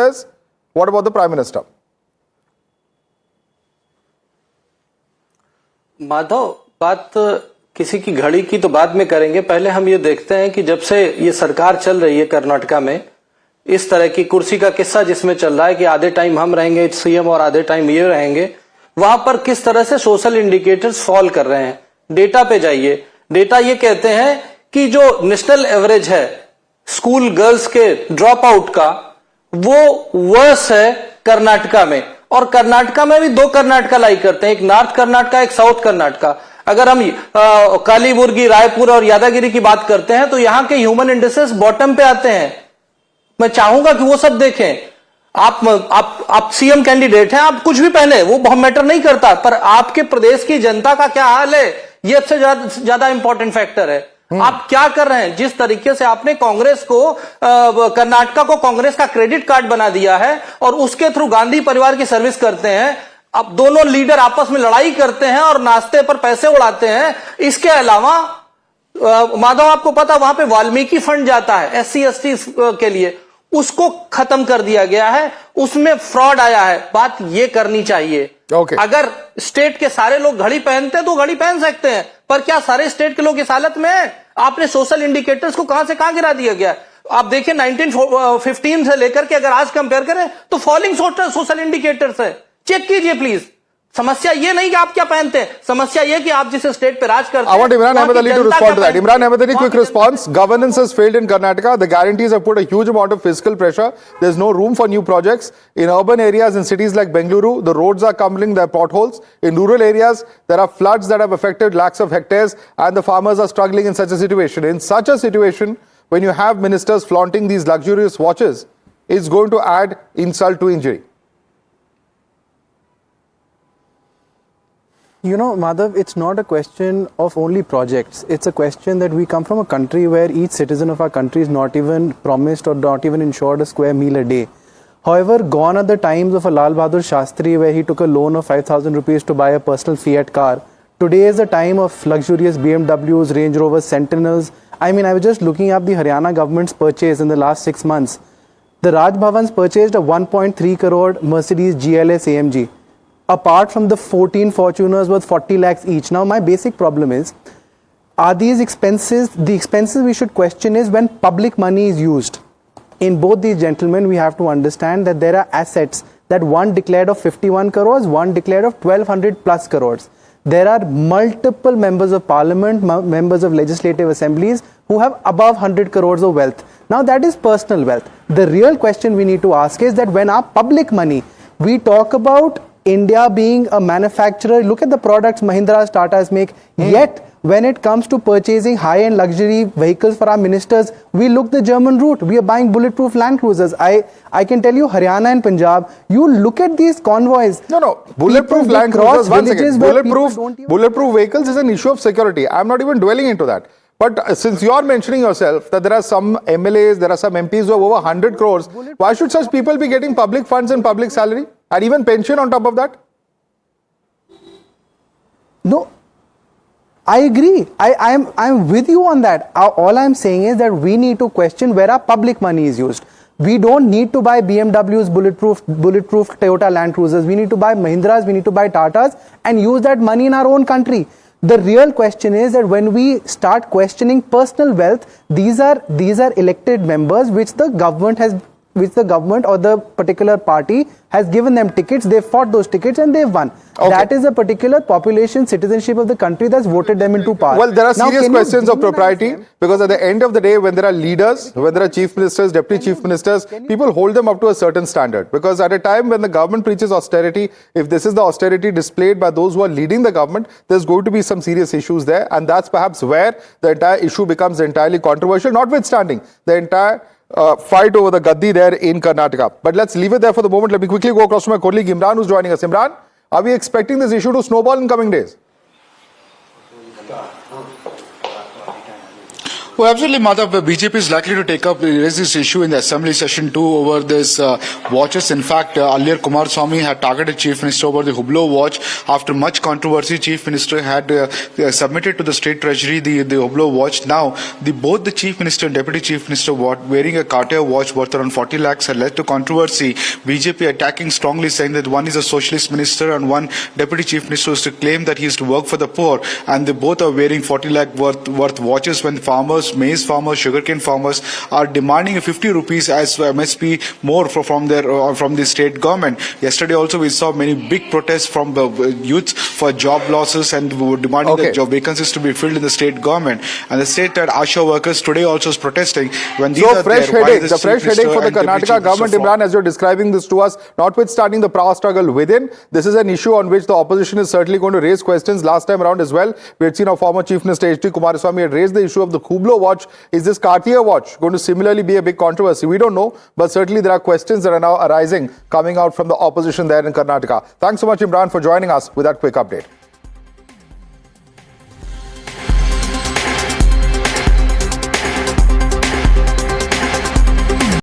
ministers? What about the Prime Minister? Madhav, बात किसी की घड़ी की तो बाद में करेंगे। पहले हम ये देखते हैं कि जब से ये सरकार चल रही है कर्नाटका में, इस तरह की कुर्सी का किस्सा जिसमें चल रहा है कि आधे टाइम हम रहेंगे सीएम और आधे टाइम ये रहेंगे, वहां पर किस तरह से सोशल इंडिकेटर्स फॉल कर रहे हैं। डेटा पे जाइए, डेटा ये कहते हैं कि जो नेशनल एवरेज है स्कूल गर्ल्स के ड्रॉप आउट का, वो वर्स है कर्नाटका में। और कर्नाटका में भी दो कर्नाटका लाई करते हैं, एक नॉर्थ कर्नाटका, एक साउथ कर्नाटका। अगर हम कालीबुर्गी, रायपुर और यादगिरी की बात करते हैं तो यहां के ह्यूमन इंडेक्सेस बॉटम पे आते हैं। मैं चाहूंगा कि वो सब देखें। आप सीएम कैंडिडेट हैं, आप कुछ भी पहने, वो मैटर नहीं करता, पर आपके प्रदेश की जनता का क्या हाल है, ये सबसे ज्यादा इंपॉर्टेंट फैक्टर है। आप क्या कर रहे हैं? जिस तरीके से आपने कांग्रेस को, कर्नाटका को कांग्रेस का क्रेडिट कार्ड बना दिया है और उसके थ्रू गांधी परिवार की सर्विस करते हैं। अब दोनों लीडर आपस में लड़ाई करते हैं और नाश्ते पर पैसे उड़ाते हैं। इसके अलावा माधव, आपको पता वहां पे वाल्मीकि फंड जाता है एससी एसटी के लिए, उसको खत्म कर दिया गया है, उसमें फ्रॉड आया है। बात ये करनी चाहिए। अगर स्टेट के सारे लोग घड़ी पहनते हैं तो घड़ी पहन सकते हैं, पर क्या सारे स्टेट के लोग इस हालत में हैं? आपने सोशल इंडिकेटर्स को कहां से कहां गिरा दिया गया। आप देखिए 1915 से लेकर के अगर आज कंपेयर करें तो फॉलिंग सोशल इंडिकेटर्स है। चेक कीजिए प्लीज। समस्या ये नहीं कि आप क्या पहनते हैं, समस्या ये कि आप जिस स्टेट पे राज करते हैं। I want Imran Ahmed Ali to respond to that. Imran Ahmed Ali, quick response. Governance has failed in Karnataka. The guarantees have put a huge amount of fiscal pressure. There's no room for new projects. In urban areas, in cities like Bengaluru, the roads are crumbling, there are potholes. In rural areas, there are floods that have affected lakhs of hectares, and the farmers are struggling in such a situation. In such a situation, when you have ministers flaunting these luxurious watches, it's going to add insult to injury. You know, Madhav, it's not a question of only projects. It's a question that we come from a country where each citizen of our country is not even promised or not even insured a square meal a day. However, gone are the times of a Lal Bahadur Shastri where he took a loan of 5,000 rupees to buy a personal Fiat car. Today is the time of luxurious BMWs, Range Rovers, Sentinels. I mean, I was just looking up the Haryana government's purchase in the last 6 months. The Raj Bhavan's purchased a 1.3 crore Mercedes GLS AMG. Apart from the 14 Fortuners worth 40 lakhs each. Now, my basic problem is, are these expenses, the expenses we should question is when public money is used. In both these gentlemen, we have to understand that there are assets that one declared of 51 crores, one declared of 1200 plus crores. There are multiple members of parliament, members of legislative assemblies who have above 100 crores of wealth. Now, that is personal wealth. The real question we need to ask is that when our public money, we talk about India being a manufacturer, look at the products Mahindra's, Tata's make, yet when it comes to purchasing high-end luxury vehicles for our ministers, we look the German route. We are buying bulletproof Land Cruisers. I can tell you, Haryana and Punjab, you look at these convoys. No. Bulletproof Land Cruisers, once again, bulletproof vehicles is an issue of security. I'm not even dwelling into that. But since you are mentioning yourself that there are some MLAs, there are some MPs who have over 100 crores, why should such people be getting public funds and public salary and even pension on top of that? No, I agree. I'm with you on that. All I'm saying is that we need to question where our public money is used. We don't need to buy BMWs, bulletproof Toyota Land Cruisers. We need to buy Mahindras, we need to buy Tatas and use that money in our own country. The real question is that when we start questioning personal wealth, these are elected members which the government or the particular party has given them tickets. They fought those tickets and they've won. Okay. That is a particular population citizenship of the country that's voted them into power. Well, there are serious questions of propriety because at the end of the day, when there are leaders, when there are chief ministers, deputy chief ministers, people hold them up to a certain standard. Because at a time when the government preaches austerity, if this is the austerity displayed by those who are leading the government, there's going to be some serious issues there. And that's perhaps where the entire issue becomes entirely controversial, notwithstanding the entire fight over the gaddi there in Karnataka. But let's leave it there for the moment. Let me quickly go across to my colleague Imran, who's joining us. Imran, are we expecting this issue to snowball in coming days? Well, absolutely, Madhav. BJP is likely to raise this issue in the assembly session too over this watches. In fact, earlier Kumaraswamy had targeted Chief Minister over the Hublot watch. After much controversy, Chief Minister had submitted to the State Treasury the Hublot watch. Now, both the Chief Minister and Deputy Chief Minister wearing a Cartier watch worth around 40 lakhs had led to controversy. BJP attacking strongly, saying that one is a socialist minister and one Deputy Chief Minister is to claim that he is to work for the poor, and they both are wearing 40 lakh worth watches when farmers, maize farmers, sugarcane farmers are demanding 50 rupees as MSP more from the state government. Yesterday also we saw many big protests from the youth for job losses and were demanding that job vacancies to be filled in the state government. And the state ASHA workers today also is protesting. When these so fresh headache, the fresh headache for the Karnataka government, Imran, as you're describing this to us, notwithstanding the power struggle within, this is an issue on which the opposition is certainly going to raise questions. Last time around as well, we had seen our former Chief Minister H.D. Kumaraswamy had raised the issue of the Hublot watch. Is this Cartier watch going to similarly be a big controversy? We don't know, but certainly there are questions that are now arising coming out from the opposition there in Karnataka. Thanks so much, Imran, for joining us with that quick update.